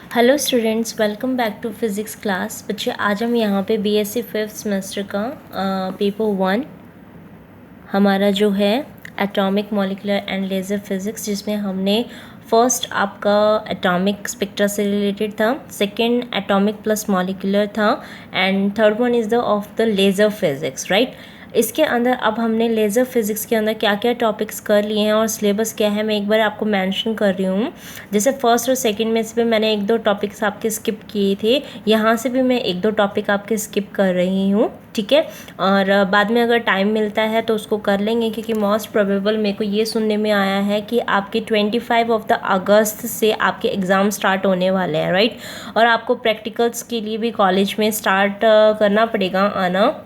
Hello students, welcome back to physics class. बच्चे आज हम यहाँ पे बीएससी फिफ्थ सेमेस्टर का पेपर 1 हमारा जो है atomic molecular and laser physics, जिसमें हमने फर्स्ट आपका एटॉमिक स्पेक्ट्रा से रिलेटेड था, सेकंड एटॉमिक प्लस मॉलिक्यूलर था and third one is the of the laser physics, right. इसके अंदर अब हमने लेज़र फिज़िक्स के अंदर क्या क्या टॉपिक्स कर लिए हैं और सिलेबस क्या है मैं एक बार आपको मेंशन कर रही हूँ। जैसे फर्स्ट और सेकंड में से भी मैंने एक दो टॉपिक्स आपके स्किप किए थे, यहाँ से भी मैं एक दो टॉपिक आपके स्किप कर रही हूँ, ठीक है। और बाद में अगर टाइम मिलता है तो उसको कर लेंगे, क्योंकि मोस्ट प्रोबेबल मेरे को ये सुनने में आया है कि आपके 25 ऑफ द अगस्त से आपके एग्ज़ाम स्टार्ट होने वाले हैं, राइट। और आपको प्रैक्टिकल्स के लिए भी कॉलेज में स्टार्ट करना पड़ेगा आना,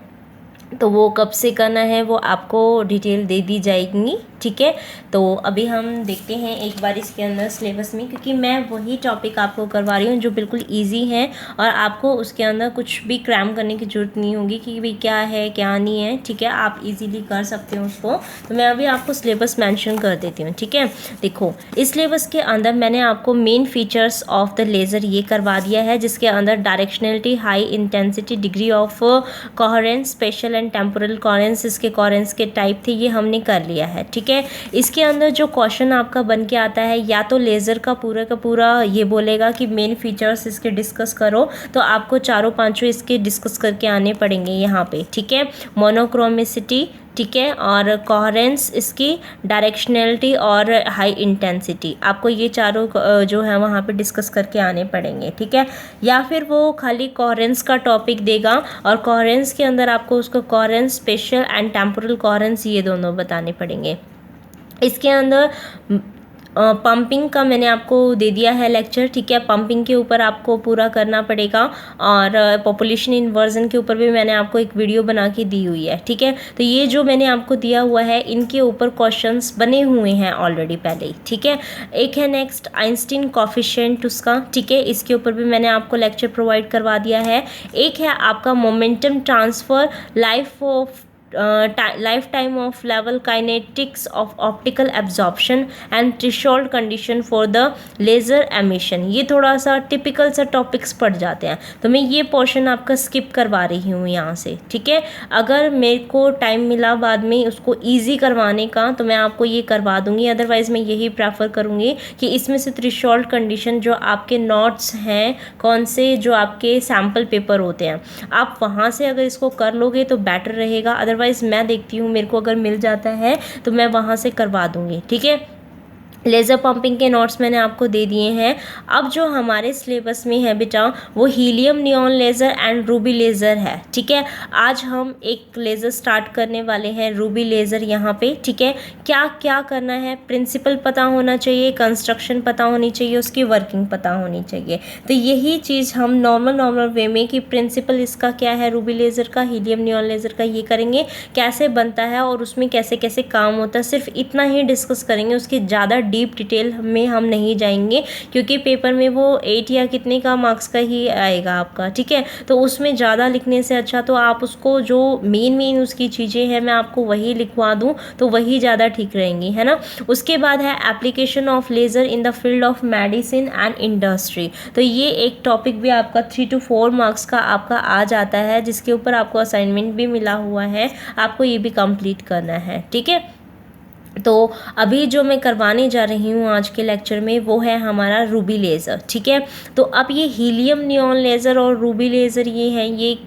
तो वो कब से करना है वो आपको डिटेल दे दी जाएगी, ठीक है। तो अभी हम देखते हैं एक बार इसके अंदर सिलेबस में, क्योंकि मैं वही टॉपिक आपको करवा रही हूँ जो बिल्कुल इजी है और आपको उसके अंदर कुछ भी क्रैम करने की ज़रूरत नहीं होगी कि भाई क्या है क्या नहीं है, ठीक है। आप इजीली कर सकते हो उसको। तो मैं अभी आपको सिलेबस मेंशन कर देती हूँ, ठीक है। देखो, इस सिलेबस के अंदर मैंने आपको main features of the laser ये करवा दिया है, जिसके अंदर directionality, high intensity, degree of coherence, special and temporal coherence, इसके कोहेरेंस के टाइप थे, ये हमने कर लिया है, ठीक है। इसके अंदर जो क्वेश्चन आपका बन के आता है, या तो लेज़र का पूरा ये बोलेगा कि मेन फीचर्स इसके डिस्कस करो, तो आपको चारों पांचों इसके डिस्कस करके आने पड़ेंगे यहाँ पे, ठीक है। मोनोक्रोमेसिटी, ठीक है, और कोहेरेंस, इसकी डायरेक्शनलिटी और हाई इंटेंसिटी, आपको ये चारों जो है वहाँ पे डिस्कस करके आने पड़ेंगे, ठीक है। या फिर वो खाली कोहेरेंस का टॉपिक देगा और कोहेरेंस के अंदर आपको उसको coherence, special and temporal coherence ये दोनों बताने पड़ेंगे। इसके अंदर पंपिंग का मैंने आपको दे दिया है लेक्चर, ठीक है। पंपिंग के ऊपर आपको पूरा करना पड़ेगा और पॉपुलेशन इन्वर्जन के ऊपर भी मैंने आपको एक वीडियो बना के दी हुई है, ठीक है। तो ये जो मैंने आपको दिया हुआ है इनके ऊपर क्वेश्चंस बने हुए हैं ऑलरेडी पहले ही, ठीक है। एक है नेक्स्ट आइंस्टीन कोफिशिएंट उसका, ठीक है, इसके ऊपर भी मैंने आपको लेक्चर प्रोवाइड करवा दिया है। एक है आपका momentum transfer, life time of level kinetics of optical absorption and threshold condition for the laser emission. ये थोड़ा सा टिपिकल सा टॉपिक्स पड़ जाते हैं, तो मैं ये पोर्शन आपका स्किप करवा रही हूँ यहाँ से, ठीक है। अगर मेरे को टाइम मिला बाद में उसको ईजी करवाने का तो मैं आपको ये करवा दूँगी, अदरवाइज़ मैं यही प्रेफर करूँगी कि इसमें से थ्रेशोल्ड कंडीशन जो आपके नोट्स हैं, कौन से जो आपके सैम्पल पेपर होते हैं, आप वहाँ से अगर इसको कर लोगे तो बेटर रहेगा। अदरवाइज मैं देखती हूँ मेरे को अगर मिल जाता है तो मैं वहाँ से करवा दूँगी, ठीक है। लेज़र पंपिंग के नोट्स मैंने आपको दे दिए हैं। अब जो हमारे सिलेबस में है बेटा वो helium neon laser and Ruby laser है, ठीक है। आज हम एक लेज़र स्टार्ट करने वाले हैं, रूबी लेज़र यहाँ पे, ठीक है। क्या क्या करना है, प्रिंसिपल पता होना चाहिए, कंस्ट्रक्शन पता होनी चाहिए, उसकी वर्किंग पता होनी चाहिए। तो यही चीज़ हम नॉर्मल वे में कि प्रिंसिपल इसका क्या है, रूबी लेज़र का, हीलियम नियॉन लेज़र का, ये करेंगे, कैसे बनता है और उसमें कैसे कैसे काम होता है, सिर्फ इतना ही डिस्कस करेंगे। उसकी ज़्यादा डीप डिटेल में हम नहीं जाएंगे, क्योंकि पेपर में वो 8 या कितने का मार्क्स का ही आएगा आपका, ठीक है। तो उसमें ज़्यादा लिखने से अच्छा तो आप उसको जो मेन उसकी चीज़ें हैं मैं आपको वही लिखवा दूँ तो वही ज़्यादा ठीक रहेंगी, है ना। उसके बाद है application of laser in the field of medicine and industry. तो ये एक टॉपिक भी आपका 3 to 4 मार्क्स का आपका आ जाता है, जिसके ऊपर आपको असाइनमेंट भी मिला हुआ है, आपको ये भी कंप्लीट करना है, ठीक है। तो अभी जो मैं करवाने जा रही हूँ आज के लेक्चर में वो है हमारा रूबी लेज़र, ठीक है। तो अब ये हीलियम नियॉन लेज़र और रूबी लेज़र ये हैं, ये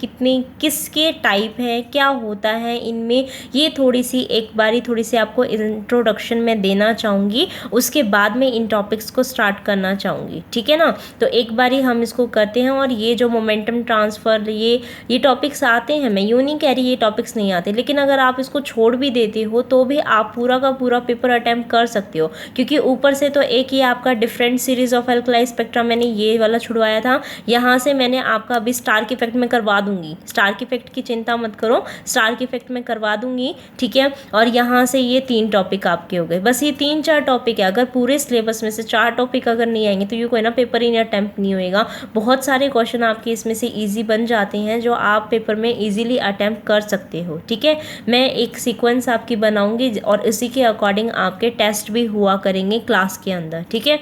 किसके टाइप है, क्या होता है इनमें, ये थोड़ी सी आपको इंट्रोडक्शन में देना चाहूँगी। उसके बाद में इन टॉपिक्स को स्टार्ट करना चाहूँगी, ठीक है ना। तो एक बारी हम इसको करते हैं। और ये जो मोमेंटम ट्रांसफ़र ये टॉपिक्स आते हैं, मैं यूँ नहीं कह रही ये टॉपिक्स नहीं आते, लेकिन अगर आप इसको छोड़ भी देते हो तो भी आप पूरा का पूरा पेपर अटेम्प्ट कर सकते हो, क्योंकि ऊपर से तो एक ही आपका डिफरेंट सीरीज ऑफ एल्कलाइ स्पेक्ट्रा मैंने ये वाला छुड़वाया था, यहाँ से मैंने आपका अभी स्टार इफेक्ट में करवा दूंगी। स्टार इफेक्ट की चिंता मत करो, स्टार इफेक्ट में करवा दूंगी, ठीक है। और यहाँ से ये 3 टॉपिक आपके हो गए, बस ये 3-4 टॉपिक है। अगर पूरे सिलेबस में से 4 टॉपिक अगर नहीं आएंगे तो ये कोई ना पेपर ही अटेम्प्ट नहीं होएगा। बहुत सारे क्वेश्चन आपके इसमें से ईजी बन जाते हैं जो आप पेपर में ईजिली अटेम्प्ट कर सकते हो, ठीक है। मैं एक सीक्वेंस आपकी बनाऊंगी और इसी के अकॉर्डिंग आपके टेस्ट भी हुआ करेंगे क्लास के अंदर, ठीक है।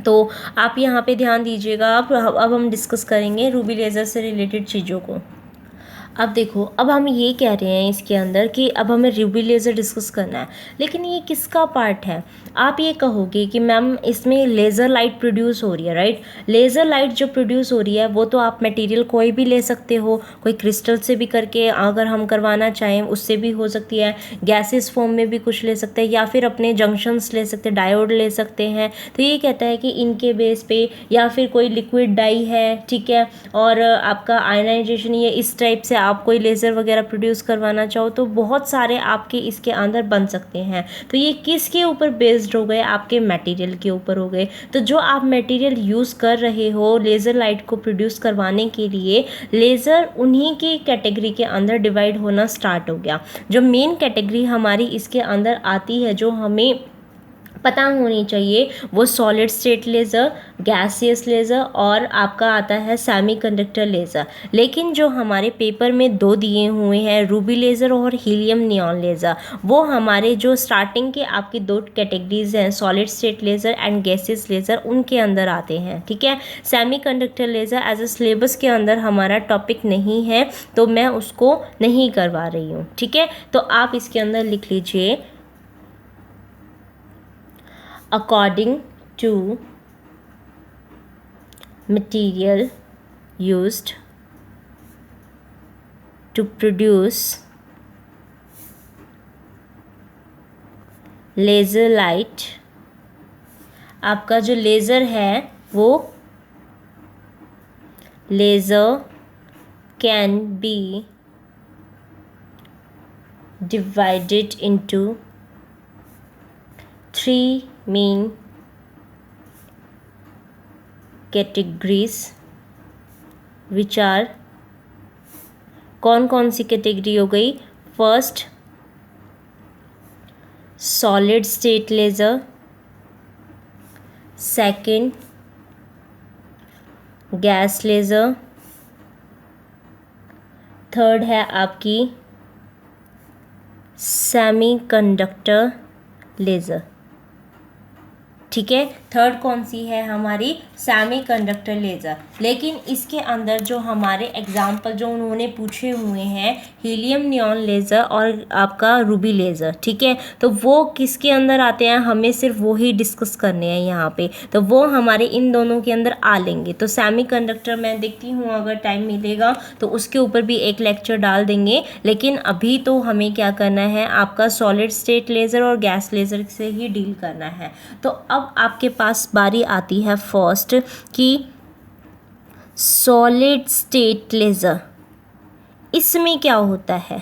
तो आप यहाँ पे ध्यान दीजिएगा। अब हम डिस्कस करेंगे रूबी लेज़र से रिलेटेड चीज़ों को। अब देखो, अब हम ये कह रहे हैं इसके अंदर कि अब हमें रूबी लेज़र डिस्कस करना है, लेकिन ये किसका पार्ट है? आप ये कहोगे कि मैम इसमें लेज़र लाइट प्रोड्यूस हो रही है, राइट। लेज़र लाइट जो प्रोड्यूस हो रही है वो तो आप मटेरियल कोई भी ले सकते हो, कोई क्रिस्टल से भी करके अगर हम करवाना चाहें उससे भी हो सकती है, गैसेस फॉर्म में भी कुछ ले सकते हैं, या फिर अपने जंक्शंस ले सकते हैं, डायोड ले सकते हैं। तो ये कहता है कि इनके बेस पे, या फिर कोई लिक्विड डाई है, ठीक है, और आपका आयनाइजेशन ये इस टाइप से आप कोई लेज़र वगैरह प्रोड्यूस करवाना चाहो तो बहुत सारे आपके इसके अंदर बन सकते हैं। तो ये किसके ऊपर बेस्ड हो गए? आपके मटेरियल के ऊपर हो गए। तो जो आप मटेरियल यूज़ कर रहे हो लेज़र लाइट को प्रोड्यूस करवाने के लिए, लेज़र उन्हीं की कैटेगरी के अंदर डिवाइड होना स्टार्ट हो गया। जो मेन कैटेगरी हमारी इसके अंदर आती है, जो हमें पता होनी चाहिए, वो solid state laser, gaseous laser और आपका आता है सेमीकंडक्टर लेज़र। लेकिन जो हमारे पेपर में दो दिए हुए हैं, रूबी लेज़र और हीलियम नियॉन लेज़र, वो हमारे जो स्टार्टिंग के आपकी दो कैटेगरीज हैं, solid state laser and gaseous laser, उनके अंदर आते हैं, ठीक है। Semiconductor laser as a syllabus के अंदर हमारा टॉपिक नहीं है, तो मैं उसको नहीं करवा रही हूँ, ठीक है। तो आप इसके अंदर लिख लीजिए, according to material used to produce laser light, आपका जो लेज़र है वो laser can be divided into three main categories, which are, कौन कौन सी कैटेगरी हो गई? First solid state laser, second gas laser, third है आपकी सेमीकंडक्टर लेज़र, ठीक है। थर्ड कौन सी है? हमारी सेमीकंडक्टर लेज़र। लेकिन इसके अंदर जो हमारे एग्जाम्पल जो उन्होंने पूछे हुए हैं, हीलियम नियॉन लेज़र और आपका रूबी लेज़र, ठीक है, तो वो किसके अंदर आते हैं? हमें सिर्फ वो ही डिस्कस करने हैं यहाँ पे, तो वो हमारे इन दोनों के अंदर आ लेंगे। तो सेमीकंडक्टर मैं देखती हूँ अगर टाइम मिलेगा तो उसके ऊपर भी एक लेक्चर डाल देंगे, लेकिन अभी तो हमें क्या करना है, आपका सॉलिड स्टेट लेज़र और गैस लेज़र से ही डील करना है। तो अब आपके पास बारी आती है फर्स्ट कि सॉलिड स्टेट लेज़र, इसमें क्या होता है?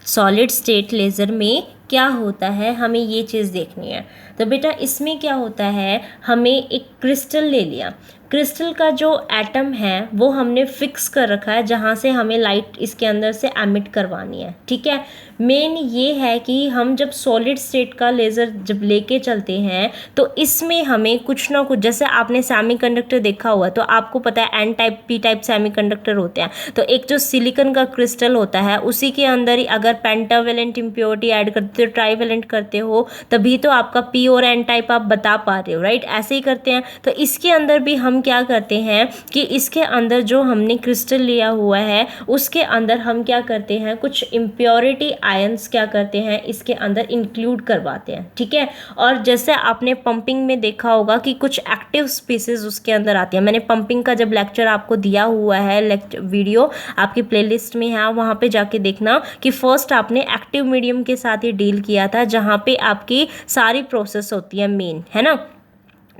सॉलिड स्टेट लेज़र में क्या होता है, हमें ये चीज़ देखनी है। तो बेटा इसमें क्या होता है, हमें एक क्रिस्टल ले लिया, क्रिस्टल का जो एटम है वो हमने फिक्स कर रखा है जहाँ से हमें लाइट इसके अंदर से एमिट करवानी है, ठीक है। मेन ये है कि हम जब सॉलिड स्टेट का लेज़र जब लेके चलते हैं तो इसमें हमें कुछ ना कुछ, जैसे आपने सेमीकंडक्टर देखा हुआ तो आपको पता है N type P type semiconductor होते हैं। तो एक जो सिलिकॉन का क्रिस्टल होता है उसी के अंदर ही अगर पेंटावेलेंट इम्प्योरिटी ऐड करते हो, ट्राईवेलेंट करते हो, तभी तो आपका पी और एन टाइप आप बता पा रहे हो, राइट। ऐसे ही करते हैं। तो इसके अंदर भी हम क्या करते हैं कि इसके अंदर जो हमने क्रिस्टल लिया हुआ है उसके अंदर हम क्या करते हैं, कुछ इम्प्योरिटी आयंस क्या करते हैं इसके अंदर इंक्लूड करवाते हैं, ठीक है। और जैसे आपने पंपिंग में देखा होगा कि कुछ एक्टिव स्पीसीज उसके अंदर आती है। मैंने पंपिंग का जब लेक्चर आपको दिया हुआ है, वीडियो आपकी प्लेलिस्ट में है, वहाँ पे जाके देखना कि फर्स्ट आपने एक्टिव मीडियम के साथ ही डील किया था जहाँ पे आपकी सारी प्रोसेस होती है मेन, है ना।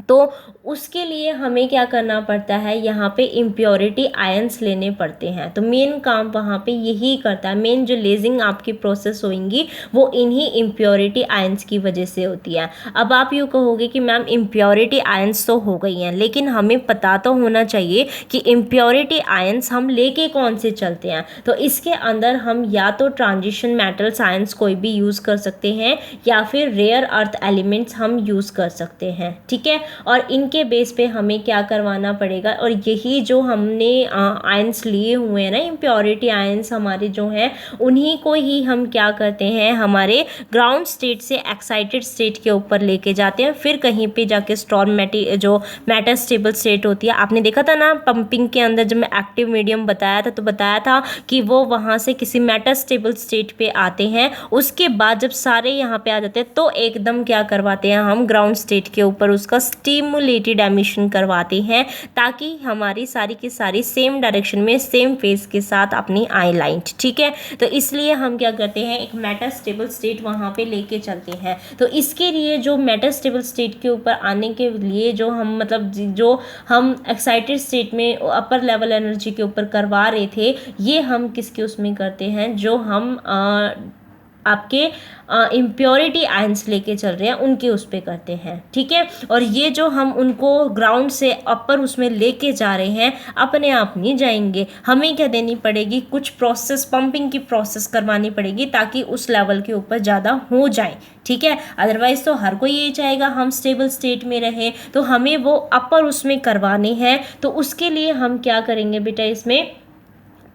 तो उसके लिए हमें क्या करना पड़ता है, यहाँ पे इम्प्योरिटी आयंस लेने पड़ते हैं। तो मेन काम वहाँ पे यही करता है, मेन जो लेजिंग आपकी प्रोसेस होगी वो इन्हीं इम्प्योरिटी आयंस की वजह से होती है। अब आप यूँ कहोगे कि मैम इम्प्योरिटी आयंस तो हो गई हैं, लेकिन हमें पता तो होना चाहिए कि इम्प्योरिटी आयंस हम लेके कौन से चलते हैं। तो इसके अंदर हम या तो ट्रांजिशन मेटल्स आयंस कोई भी यूज़ कर सकते हैं या फिर रेयर अर्थ एलिमेंट्स हम यूज़ कर सकते हैं, ठीक है। और इनके बेस पे हमें क्या करवाना पड़ेगा, और यही जो हमने आयंस लिए हुए हैं ना, इम्प्योरिटी आयंस हमारे जो हैं, उन्हीं को ही हम क्या करते हैं, हमारे ग्राउंड स्टेट से एक्साइटेड स्टेट के ऊपर लेके जाते हैं, फिर कहीं पे जाके स्टॉर्म जो मैटर स्टेबल स्टेट होती है, आपने देखा था ना पंपिंग के अंदर जब मैं एक्टिव मीडियम बताया था, तो बताया था कि वो वहाँ से किसी मैटर स्टेबल स्टेट पे आते हैं, उसके बाद जब सारे यहाँ पे आ जाते हैं तो एकदम क्या करवाते हैं, हम ग्राउंड स्टेट के ऊपर उसका स्टिमुलेटेड एमिशन करवाते हैं, ताकि हमारी सारी की सारी सेम डायरेक्शन में सेम फेज के साथ अपनी आई लाइन, ठीक है। तो इसलिए हम क्या करते हैं, एक मैटर स्टेबल स्टेट वहाँ पे लेके चलते हैं। तो इसके लिए जो मैटर स्टेबल स्टेट के ऊपर आने के लिए जो हम मतलब जो हम एक्साइटेड स्टेट में अपर लेवल एनर्जी के ऊपर करवा रहे थे, ये हम किसके उसमें करते हैं, जो हम आपके इम्प्योरिटी आयंस लेके चल रहे हैं उनके उस पे करते हैं, ठीक है। और ये जो हम उनको ग्राउंड से अपर उसमें लेके जा रहे हैं, अपने आप नहीं जाएंगे, हमें क्या देनी पड़ेगी, कुछ प्रोसेस, पंपिंग की प्रोसेस करवानी पड़ेगी ताकि उस लेवल के ऊपर ज़्यादा हो जाए, ठीक है। अदरवाइज़ तो हर कोई ये चाहेगा हम स्टेबल स्टेट में रहें, तो हमें वो अपर उसमें करवाने हैं। तो उसके लिए हम क्या करेंगे बेटा, इसमें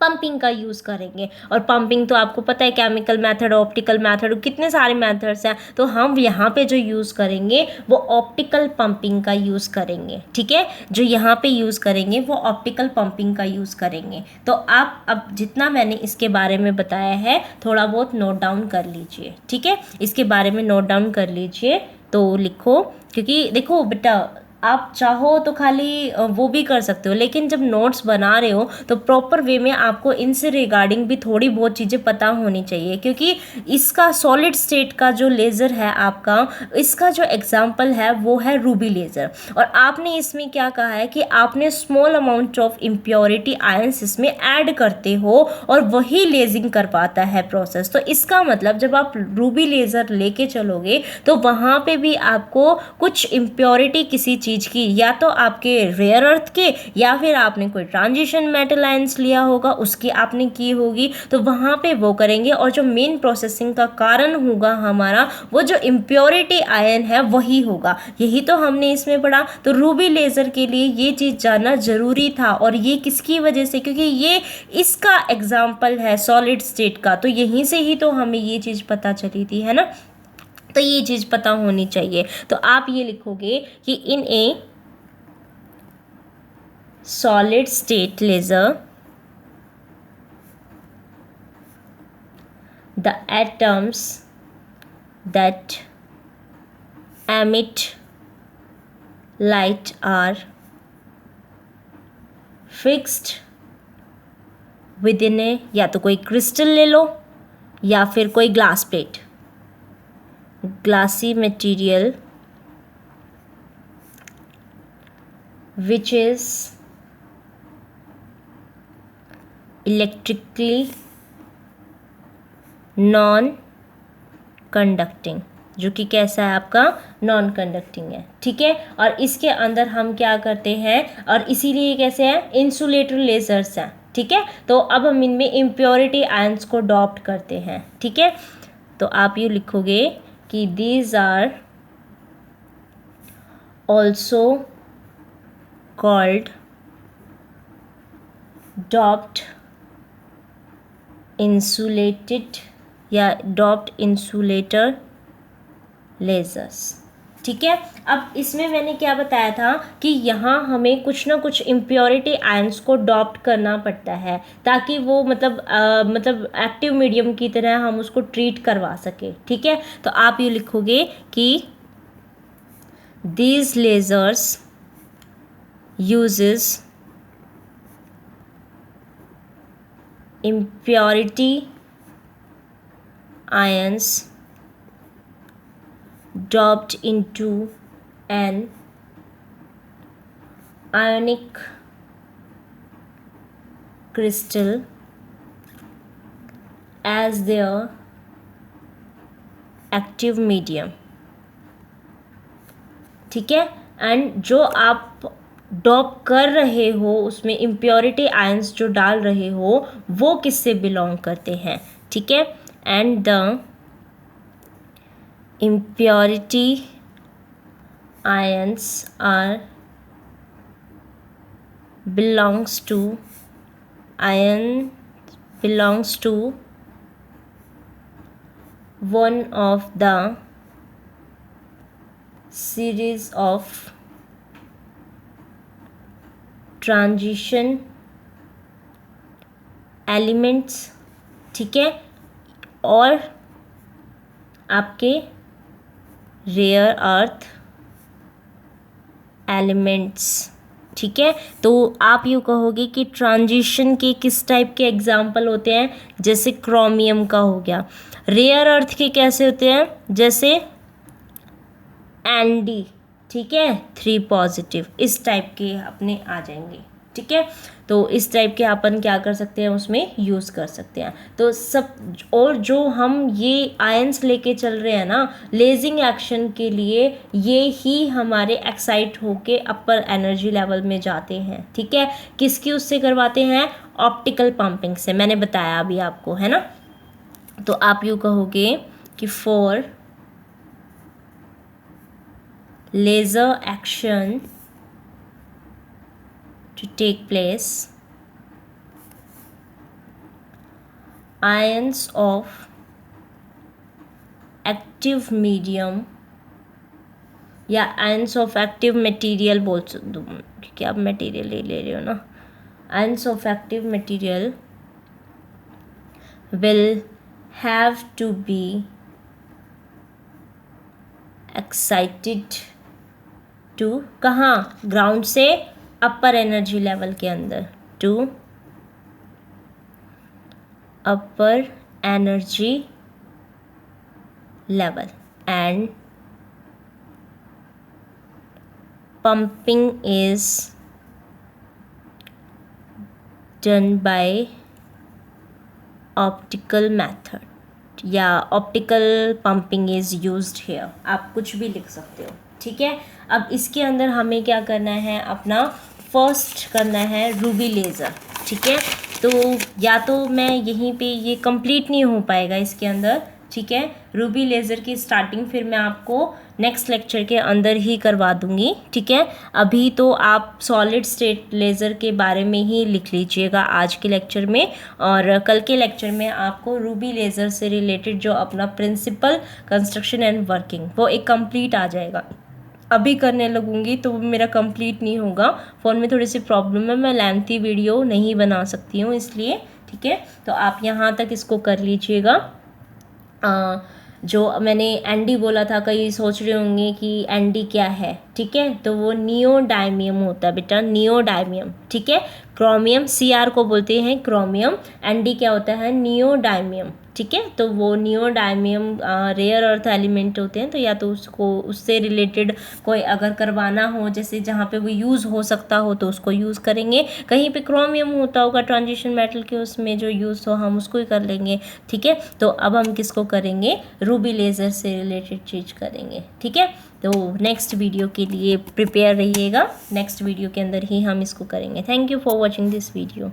पंपिंग का यूज़ करेंगे। और पंपिंग तो आपको पता है, केमिकल मेथड, ऑप्टिकल मेथड, कितने सारे मेथड्स हैं, तो हम यहाँ पे जो यूज़ करेंगे वो ऑप्टिकल पंपिंग का यूज़ करेंगे, ठीक है। जो यहाँ पे यूज़ करेंगे वो ऑप्टिकल पंपिंग का यूज़ करेंगे। तो आप अब जितना मैंने इसके बारे में बताया है थोड़ा बहुत नोट डाउन कर लीजिए, ठीक है। इसके बारे में नोट डाउन कर लीजिए, तो लिखो, क्योंकि देखो बेटा, आप चाहो तो खाली वो भी कर सकते हो, लेकिन जब नोट्स बना रहे हो तो प्रॉपर वे में आपको इनसे रिगार्डिंग भी थोड़ी बहुत चीज़ें पता होनी चाहिए, क्योंकि इसका सॉलिड स्टेट का जो लेज़र है आपका, इसका जो एग्जांपल है वो है रूबी लेज़र। और आपने इसमें क्या कहा है कि आपने small amount of impurity ions इसमें ऐड करते हो और वही लेजिंग कर पाता है प्रोसेस। तो इसका मतलब जब आप रूबी लेज़र लेके चलोगे तो वहाँ पे भी आपको कुछ इम्प्योरिटी किसी चीज़ की, या तो आपके रेयर अर्थ के, या फिर आपने कोई ट्रांजिशन मेटल आयंस लिया होगा उसकी आपने की होगी, तो वहाँ पे वो करेंगे। और जो मेन प्रोसेसिंग का कारण होगा हमारा, वो जो इम्प्योरिटी आयन है वही होगा। यही तो हमने इसमें पढ़ा। तो रूबी लेज़र के लिए ये चीज़ जानना ज़रूरी था, और ये किसकी वजह से, क्योंकि ये इसका एग्जाम्पल है सॉलिड स्टेट का, तो यहीं से ही तो हमें ये चीज़ पता चली थी, है ना। तो ये चीज़ पता होनी चाहिए। तो आप ये लिखोगे कि in a solid state laser the atoms that emit light are fixed within a, या तो कोई क्रिस्टल ले लो या फिर कोई glass plate, glassy material which is electrically non conducting, जो कि कैसा है आपका, नॉन कंडक्टिंग है, ठीक है। और इसके अंदर हम क्या करते हैं, और इसीलिए कैसे हैं, इंसुलेटर लेजर्स हैं, ठीक है। तो अब हम इनमें इम्प्योरिटी आयंस को अडॉप्ट करते हैं, ठीक है। तो आप ये लिखोगे कि these are also called doped insulated या डॉप्ड इंसुलेटर लेजर्स, ठीक है। अब इसमें मैंने क्या बताया था कि यहाँ हमें कुछ ना कुछ इम्प्योरिटी आयंस को डॉप्ट करना पड़ता है, ताकि वो मतलब एक्टिव मीडियम की तरह हम उसको ट्रीट करवा सके, ठीक है। तो आप ये लिखोगे कि these lasers uses impurity ions dropped into an ionic crystal as their active medium, ठीक है। एंड जो आप डॉप कर रहे हो उसमें इम्प्योरिटी आयंस जो डाल रहे हो वो किससे बिलोंग करते हैं, ठीक है। And the impurity ions are belongs to ion belongs to one of the series of transition elements, ठीक है, और आपके रेयर अर्थ एलिमेंट्स, ठीक है। तो आप यूँ कहोगे कि ट्रांजिशन के किस टाइप के एग्जाम्पल होते हैं, जैसे क्रोमियम का हो गया। रेयर अर्थ के कैसे होते हैं, जैसे एनडी, ठीक है, 3 पॉजिटिव, इस टाइप के अपने आ जाएंगे, ठीक है। तो इस टाइप के अपन क्या कर सकते हैं, उसमें यूज़ कर सकते हैं। तो सब, और जो हम ये आयंस लेके चल रहे हैं ना लेजिंग एक्शन के लिए, ये ही हमारे एक्साइट होके अपर एनर्जी लेवल में जाते हैं, ठीक है। किसकी उससे करवाते हैं, ऑप्टिकल पंपिंग से, मैंने बताया अभी आपको, है ना। तो आप यूँ कहोगे कि for laser action to take place, ions of active medium या ions of active material बोल दो, क्योंकि आप मटेरियल ले रहे हो ना, ions of active material will have to be excited to कहाँ, ग्राउंड से अपर एनर्जी लेवल के अंदर, to upper energy level, and pumping is done by optical method या optical pumping is used here, आप कुछ भी लिख सकते हो, ठीक है। अब इसके अंदर हमें क्या करना है, अपना फर्स्ट करना है रूबी लेज़र, ठीक है। तो या तो मैं यहीं पे, ये कंप्लीट नहीं हो पाएगा इसके अंदर, ठीक है। रूबी लेज़र की स्टार्टिंग फिर मैं आपको नेक्स्ट लेक्चर के अंदर ही करवा दूंगी, ठीक है। अभी तो आप सॉलिड स्टेट लेज़र के बारे में ही लिख लीजिएगा आज के लेक्चर में, और कल के लेक्चर में आपको रूबी लेज़र से रिलेटेड जो अपना प्रिंसिपल, कंस्ट्रक्शन एंड वर्किंग, वो एक कंप्लीट आ जाएगा। अभी करने लगूंगी तो मेरा कंप्लीट नहीं होगा, फ़ोन में थोड़ी सी प्रॉब्लम है, मैं लेंथी वीडियो नहीं बना सकती हूँ इसलिए, ठीक है। तो आप यहाँ तक इसको कर लीजिएगा। जो मैंने एनडी बोला था, कई सोच रहे होंगे कि एनडी क्या है, ठीक है। तो वो नियोडायमियम होता है बेटा, नियोडायमियम, ठीक है। क्रोमियम सीआर को बोलते हैं क्रोमियम, एनडी क्या होता है, नियोडायमियम, ठीक है। तो वो नियोडायमियम रेयर अर्थ एलिमेंट होते हैं, तो या तो उसको, उससे रिलेटेड कोई अगर करवाना हो, जैसे जहाँ पे वो यूज़ हो सकता हो तो उसको यूज़ करेंगे, कहीं पे क्रोमियम होता होगा ट्रांजिशन मेटल के उसमें जो यूज़ हो, हम उसको ही कर लेंगे, ठीक है। तो अब हम किसको करेंगे, रूबी लेज़र से रिलेटेड चीज़ करेंगे, ठीक है। तो नेक्स्ट वीडियो के लिए प्रिपेयर रहिएगा, नेक्स्ट वीडियो के अंदर ही हम इसको करेंगे। Thank you for watching this video.